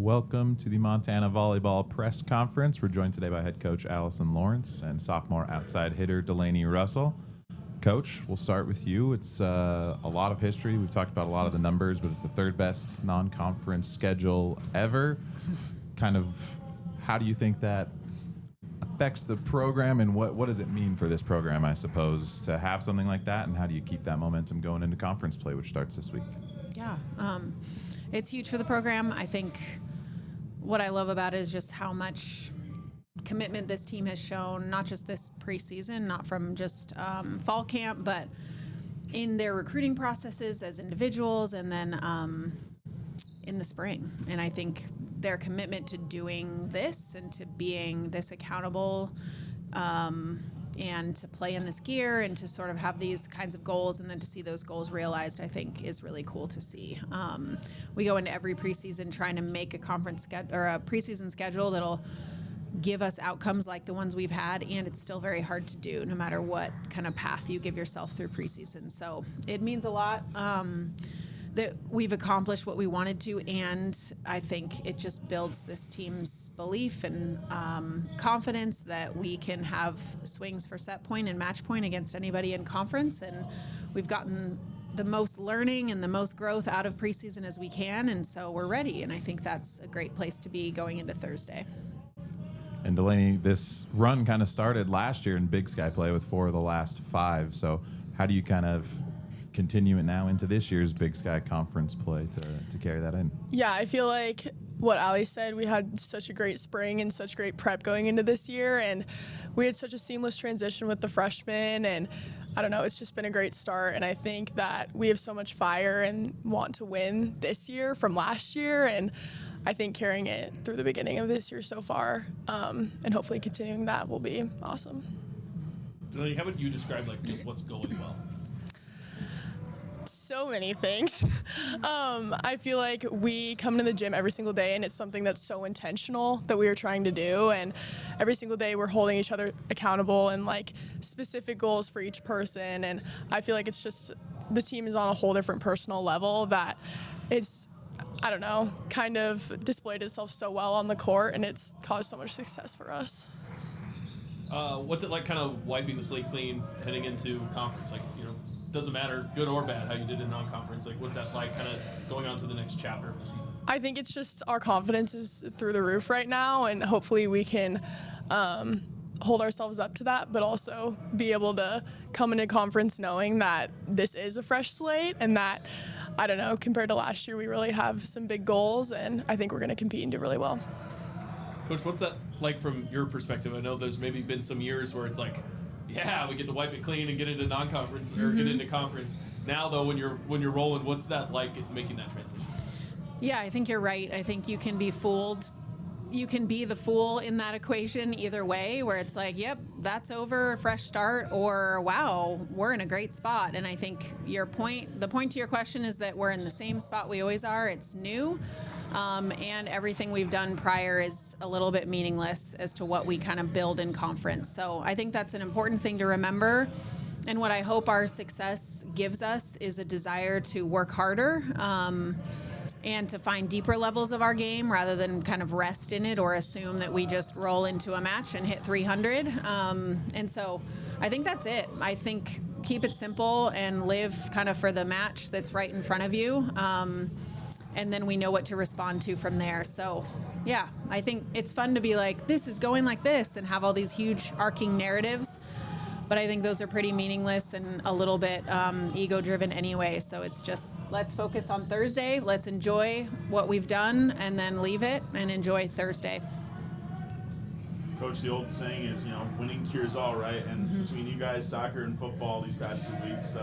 Welcome to the Montana Volleyball Press Conference. We're joined today by head coach Allison Lawrence and sophomore outside hitter Delaney Russell. Coach, we'll start with you. It's a lot of history. We've talked about a lot of the numbers, but it's the third best non-conference schedule ever. Kind of, how do you think that affects the program, and what does it mean for this program, I suppose, to have something like that, and how do you keep that momentum going into conference play, which starts this week? Yeah, it's huge for the program. I think what I love about it is just how much commitment this team has shown, not just this preseason, not from just fall camp, but in their recruiting processes as individuals, and then in the spring. And I think their commitment to doing this and to being this accountable and to play in this gear and to sort of have these kinds of goals and then to see those goals realized, I think is really cool to see. We go into every preseason trying to make a conference or a preseason schedule that'll give us outcomes like the ones we've had, and it's still very hard to do no matter what kind of path you give yourself through preseason. So it means a lot that we've accomplished what we wanted to, and I think it just builds this team's belief and confidence that we can have swings for set point and match point against anybody in conference, and we've gotten the most learning and the most growth out of preseason as we can, and so we're ready, and I think that's a great place to be going into Thursday. And Delaney, this run kind of started last year in Big Sky play with 4 of the last 5, so how do you kind of continue it now into this year's Big Sky Conference play to carry that in? Yeah, I feel like what Ali said, we had such a great spring and such great prep going into this year, and we had such a seamless transition with the freshmen, and I don't know, it's just been a great start, and I think that we have so much fire and want to win this year from last year, and I think carrying it through the beginning of this year so far, and hopefully continuing that will be awesome. Delaney, how would you describe just what's going well? So many things. I feel like we come to the gym every single day, and it's something that's so intentional that we are trying to do, and every single day we're holding each other accountable and specific goals for each person, and I feel like it's just the team is on a whole different personal level that it's, I don't know, kind of displayed itself so well on the court, and it's caused so much success for us. What's it like kind of wiping the slate clean heading into conference? Doesn't matter, good or bad, how you did in non-conference. What's that like kind of going on to the next chapter of the season? I think it's just our confidence is through the roof right now, and hopefully we can hold ourselves up to that, but also be able to come into conference knowing that this is a fresh slate and that, I don't know, compared to last year, we really have some big goals, and I think we're going to compete and do really well. Coach, what's that like from your perspective? I know there's maybe been some years where it's yeah, we get to wipe it clean and get into non-conference or get into conference. Now, though, when you're rolling, what's that like making that transition? Yeah, I think you're right. I think you can be fooled. You can be the fool in that equation either way, where it's yep, that's over, fresh start, or wow, we're in a great spot. And I think the point to your question is that we're in the same spot we always are. It's new. And everything we've done prior is a little bit meaningless as to what we kind of build in conference. So I think that's an important thing to remember. And what I hope our success gives us is a desire to work harder and to find deeper levels of our game rather than kind of rest in it or assume that we just roll into a match and hit 300. And so I think that's it. I think keep it simple and live kind of for the match that's right in front of you. And then we know what to respond to from there. So, yeah, I think it's fun to be this is going like this and have all these huge arcing narratives. But I think those are pretty meaningless and a little bit ego-driven anyway. So it's just let's focus on Thursday. Let's enjoy what we've done and then leave it and enjoy Thursday. Coach, the old saying is, winning cures all, right? And between you guys, soccer and football these past 2 weeks,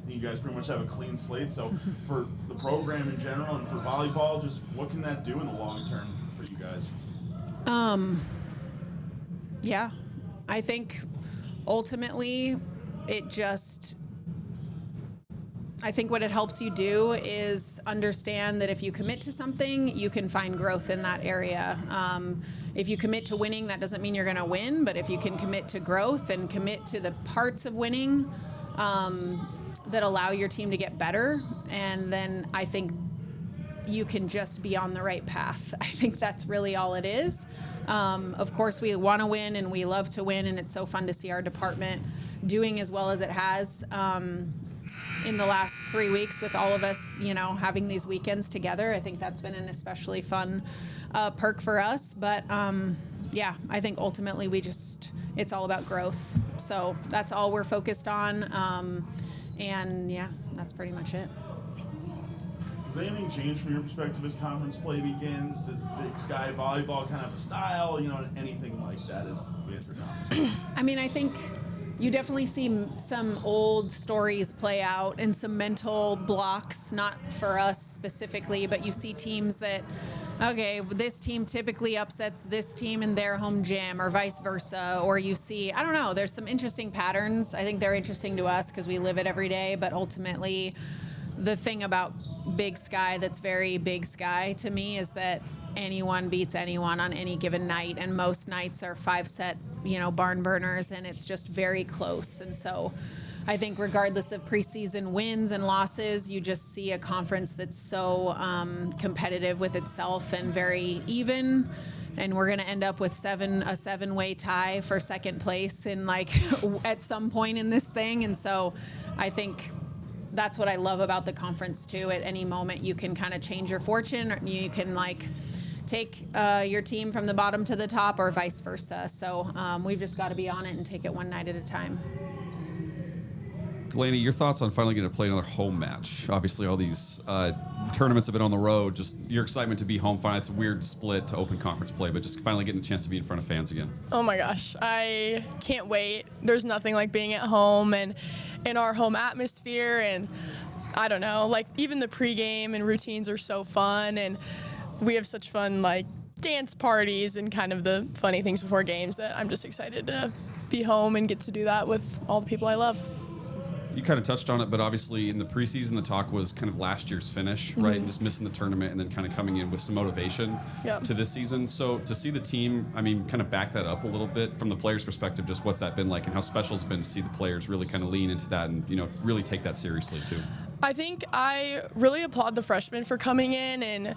you guys pretty much have a clean slate. So for the program in general and for volleyball, just what can that do in the long term for you guys? Yeah, I think ultimately I think what it helps you do is understand that if you commit to something, you can find growth in that area. If you commit to winning, that doesn't mean you're going to win, but if you can commit to growth and commit to the parts of winning that allow your team to get better, and then I think you can just be on the right path. I think that's really all it is. Of course, we want to win and we love to win, and it's so fun to see our department doing as well as it has in the last 3 weeks with all of us, having these weekends together. I think that's been an especially fun perk for us. But I think ultimately it's all about growth. So that's all we're focused on. That's pretty much it. Does anything change from your perspective as conference play begins? Is Big Sky volleyball kind of a style? Anything like that as we enter conference? I mean, I think you definitely see some old stories play out and some mental blocks, not for us specifically, but you see teams that, okay, this team typically upsets this team in their home gym or vice versa. Or you see, I don't know, there's some interesting patterns. I think they're interesting to us because we live it every day, but ultimately the thing about Big Sky that's very Big Sky to me is that anyone beats anyone on any given night, and most nights are 5-set, barn burners, and it's just very close. And so I think regardless of preseason wins and losses, you just see a conference that's so competitive with itself and very even. And we're going to end up with a 7-way tie for second place at some point in this thing. And so I think that's what I love about the conference too. At any moment you can kind of change your fortune, or you can take your team from the bottom to the top, or vice versa. So we've just got to be on it and take it one night at a time. Delaney, your thoughts on finally getting to play another home match? Obviously, all these tournaments have been on the road. Just your excitement to be home. Finally, it's a weird split to open conference play, but just finally getting a chance to be in front of fans again. Oh my gosh, I can't wait. There's nothing like being at home and in our home atmosphere, and I don't know, even the pregame and routines are so fun, and we have such fun dance parties and kind of the funny things before games that I'm just excited to be home and get to do that with all the people I love. You kind of touched on it, but obviously in the preseason, the talk was kind of last year's finish, right? And just missing the tournament and then kind of coming in with some motivation to this season. So to see the team, kind of back that up a little bit from the players' perspective, just what's that been like and how special it's been to see the players really kind of lean into that and, really take that seriously too? I think I really applaud the freshmen for coming in and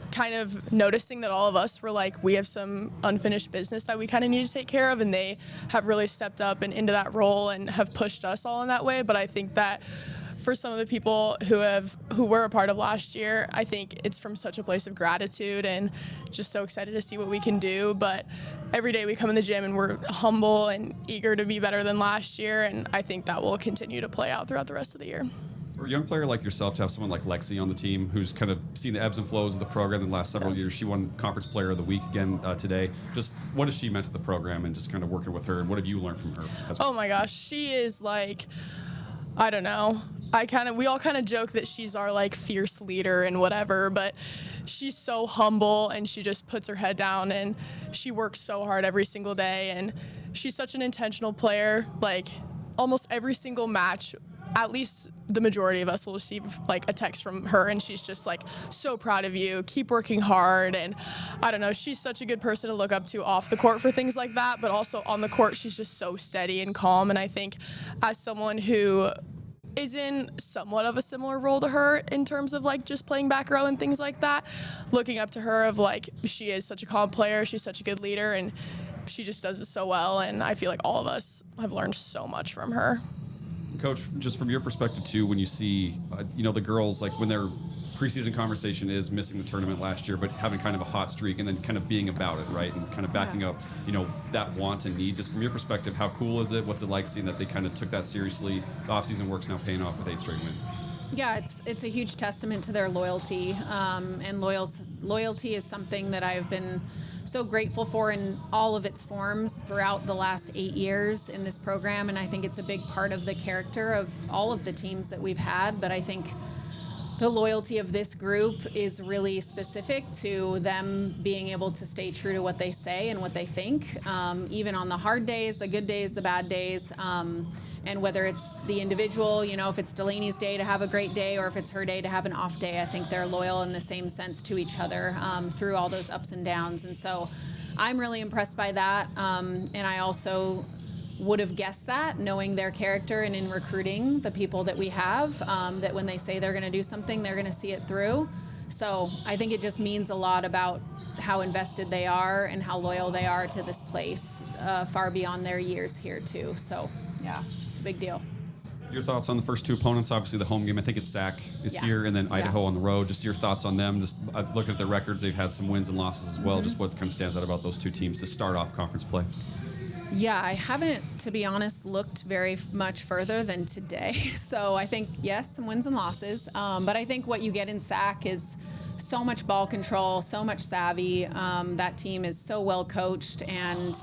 kind of noticing that all of us were we have some unfinished business that we kind of need to take care of, and they have really stepped up and into that role and have pushed us all in that way. But I think that for some of the people who were a part of last year, I think it's from such a place of gratitude and just so excited to see what we can do. But every day we come in the gym and we're humble and eager to be better than last year, and I think that will continue to play out throughout the rest of the year. For a young player like yourself to have someone like Lexi on the team who's kind of seen the ebbs and flows of the program in the last several years. She won Conference Player of the Week again today. Just what has she meant to the program and just kind of working with her, and what have you learned from her? Oh my gosh, she is I don't know. We all kind of joke that she's our fierce leader and whatever, but she's so humble and she just puts her head down and she works so hard every single day, and she's such an intentional player. Almost every single match, at least the majority of us will receive a text from her, and she's just so proud of you, keep working hard. And I don't know, she's such a good person to look up to off the court for things like that, but also on the court she's just so steady and calm. And I think as someone who is in somewhat of a similar role to her in terms of just playing back row and things like that, looking up to her of she is such a calm player, she's such a good leader, and she just does it so well. And I feel all of us have learned so much from her. Coach, just from your perspective too, when you see, the girls, when their preseason conversation is missing the tournament last year, but having kind of a hot streak and then kind of being about it, right? And kind of backing up, that want and need. Just from your perspective, how cool is it? What's it like seeing that they kind of took that seriously? The offseason work's now paying off with 8 straight wins. Yeah, it's a huge testament to their loyalty. And loyalty is something that I've been so grateful for in all of its forms throughout the last 8 years in this program. And I think it's a big part of the character of all of the teams that we've had. But I think the loyalty of this group is really specific to them being able to stay true to what they say and what they think, even on the hard days, the good days, the bad days. And whether it's the individual, if it's Delaney's day to have a great day or if it's her day to have an off day, I think they're loyal in the same sense to each other through all those ups and downs. And so I'm really impressed by that. And I also would have guessed that, knowing their character and in recruiting the people that we have, that when they say they're going to do something, they're going to see it through. So I think it just means a lot about how invested they are and how loyal they are to this place, far beyond their years here too. So yeah, it's a big deal. Your thoughts on the first two opponents? Obviously, the home game, I think it's SAC is Yeah. here, and then Yeah. Idaho on the road. Just your thoughts on them. Just looking at their records, they've had some wins and losses as well. Just what kind of stands out about those two teams to start off conference play? Yeah, I haven't, to be honest, looked very much further than today. So I think, yes, some wins and losses. But I think what you get in SAC is so much ball control, so much savvy. That team is so well coached, and,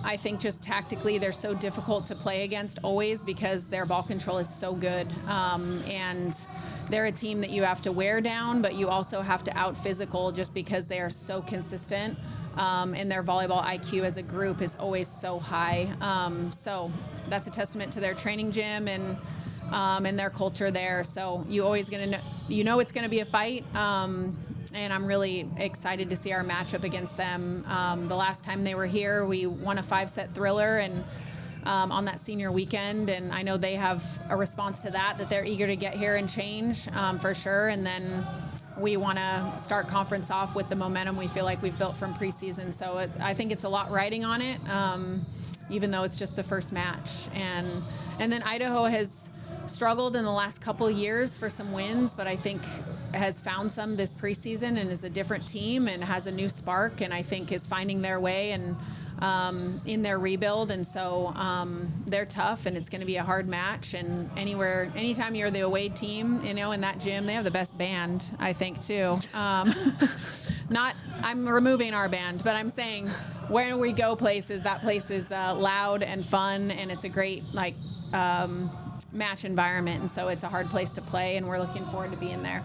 I think just tactically they're so difficult to play against always because their ball control is so good. And they're a team that you have to wear down, but you also have to out physical just because they are so consistent. And their volleyball IQ as a group is always so high. So that's a testament to their training gym and their culture there. So you always gonna know, it's gonna be a fight. And I'm really excited to see our matchup against them. The last time they were here, we won a 5-set thriller and on that senior weekend. And I know they have a response to that they're eager to get here and change for sure. And then we want to start conference off with the momentum we feel like we've built from preseason. So I think it's a lot riding on it, even though it's just the first match. And then Idaho has struggled in the last couple of years for some wins, but I think has found some this preseason and is a different team and has a new spark, and I think is finding their way and in their rebuild. And so they're tough, and it's going to be a hard match. And anytime you're the away team, in that gym, they have the best band, I think, too. I'm removing our band, but I'm saying where we go places, that place is loud and fun, and it's a great match environment. And so it's a hard place to play, and we're looking forward to being there.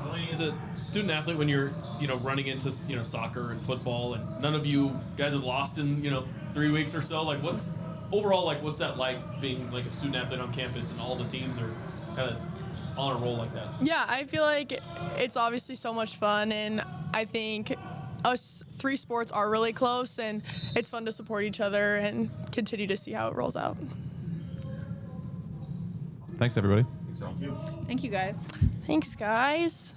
Delaney, as a student athlete, when you're running into soccer and football, and none of you guys have lost in 3 weeks or so, what's that like being like a student athlete on campus and all the teams are kind of on a roll like that? Yeah, I feel like it's obviously so much fun, and I think us three sports are really close, and it's fun to support each other and continue to see how it rolls out. Thanks, everybody. Thank you. Thank you, guys. Thanks, guys.